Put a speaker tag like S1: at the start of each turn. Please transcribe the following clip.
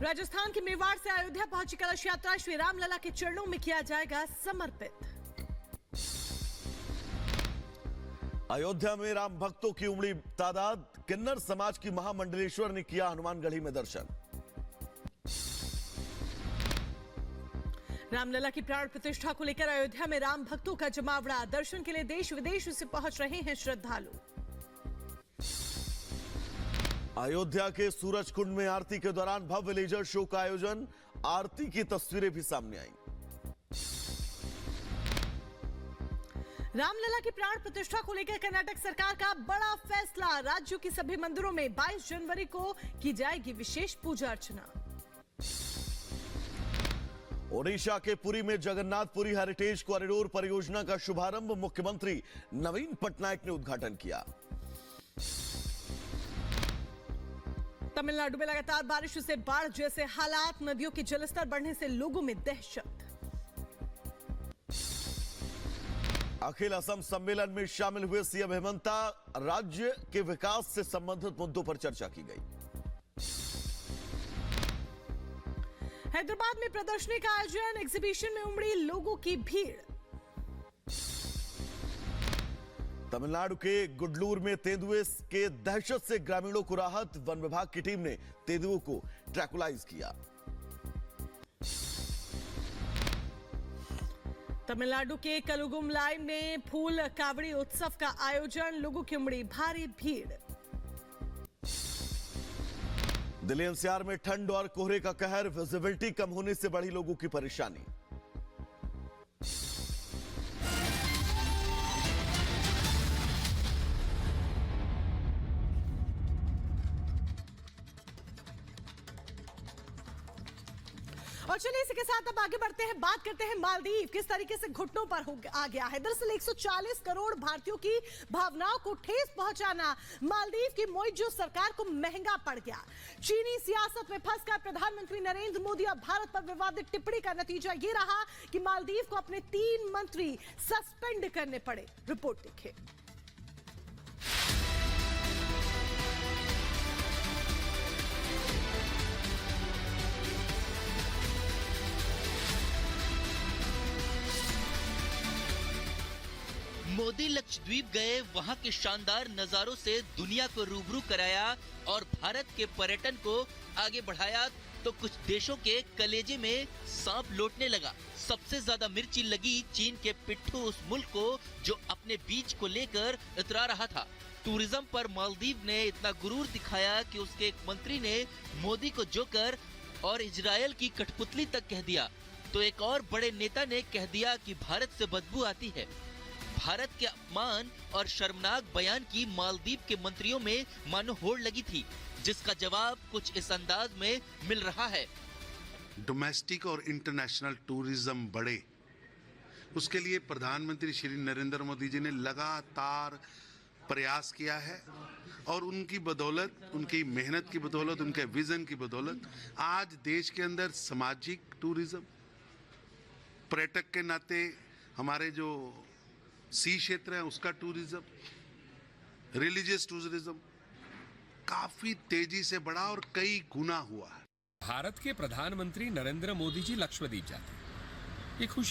S1: राजस्थान के मेवाड़ से अयोध्या पहुंची कलश यात्रा श्री रामलला के चरणों में किया जाएगा समर्पित।
S2: अयोध्या में राम भक्तों की उमड़ी तादाद, किन्नर समाज की महामंडलेश्वर ने किया हनुमानगढ़ी में दर्शन।
S1: रामलला की प्राण प्रतिष्ठा को लेकर अयोध्या में राम भक्तों का जमावड़ा, दर्शन के लिए देश विदेश से पहुंच रहे हैं श्रद्धालु।
S2: अयोध्या के सूरजकुंड में आरती के दौरान भव्य लेजर शो का आयोजन, आरती की तस्वीरें भी सामने आई।
S1: रामलला की प्राण प्रतिष्ठा को लेकर कर्नाटक सरकार का बड़ा फैसला, राज्यों के सभी मंदिरों में 22 जनवरी को की जाएगी विशेष पूजा अर्चना।
S2: ओडिशा के पुरी में जगन्नाथपुरी हेरिटेज कॉरिडोर परियोजना का शुभारंभ मुख्यमंत्री नवीन पटनायक ने उद्घाटन किया।
S1: तमिलनाडु में लगातार बारिश से बाढ़ जैसे हालात, नदियों के जलस्तर बढ़ने से लोगों में दहशत।
S2: अखिल असम सम्मेलन में शामिल हुए सीएम हेमंता, राज्य के विकास से संबंधित मुद्दों पर चर्चा की गई।
S1: हैदराबाद में प्रदर्शनी का आयोजन, एग्जीबिशन में उमड़ी लोगों की भीड़।
S2: तमिलनाडु के गुडलूर में तेंदुए के दहशत से ग्रामीणों को राहत, वन विभाग की टीम ने तेंदुओं को ट्रैकुलाइज किया।
S1: तमिलनाडु के कलुगुमलाई में फूल कावड़ी उत्सव का आयोजन, लोगों की उमड़ी भारी भीड़।
S2: दिल्ली एनसीआर में ठंड और कोहरे का कहर, विजिबिलिटी कम होने से बढ़ी लोगों की परेशानी।
S1: और चलिए इसी के साथ अब आगे बढ़ते हैं, बात करते हैं मालदीव किस तरीके से घुटनों पर आ गया है। दरअसल 140 करोड़ भारतीयों की भावनाओं को ठेस पहुंचाना मालदीव की मौजूदा सरकार को महंगा पड़ गया। चीनी सियासत में फंसकर प्रधानमंत्री नरेंद्र मोदी और भारत पर विवादित टिप्पणी का नतीजा यह रहा कि मालदीव को अपने 3 मंत्री सस्पेंड करने पड़े। रिपोर्ट देखिए।
S3: मोदी लक्षद्वीप गए, वहां के शानदार नजारों से दुनिया को रूबरू कराया और भारत के पर्यटन को आगे बढ़ाया, तो कुछ देशों के कलेजे में सांप लौटने लगा। सबसे ज्यादा मिर्ची लगी चीन के पिट्ठू उस मुल्क को जो अपने बीच को लेकर इतरा रहा था। टूरिज्म पर मालदीव ने इतना गुरूर दिखाया कि उसके एक मंत्री ने मोदी को जोकर और इजरायल की कठपुतली तक कह दिया, तो एक और बड़े नेता ने कह दिया कि भारत से बदबू आती है। भारत के अपमान और शर्मनाक बयान की मालदीव के मंत्रियों में मानो होड़ लगी थी, जिसका जवाब कुछ इस अंदाज में मिल रहा है।
S4: डोमेस्टिक और इंटरनेशनल टूरिज्म बढ़े, उसके लिए प्रधानमंत्री श्री नरेंद्र मोदी जी ने लगातार प्रयास किया है और उनकी बदौलत, उनकी मेहनत की बदौलत, उनके विजन की बदौलत आज देश के अंदर सामाजिक टूरिज्म, पर्यटक के नाते हमारे जो सी क्षेत्र है उसका टूरिज्म, रिलीजियस टूरिज्म काफी तेजी से बढ़ा और कई गुना हुआ है।
S5: भारत के प्रधानमंत्री नरेंद्र मोदी जी लक्षद्वीप जाते हैं, ये खुशी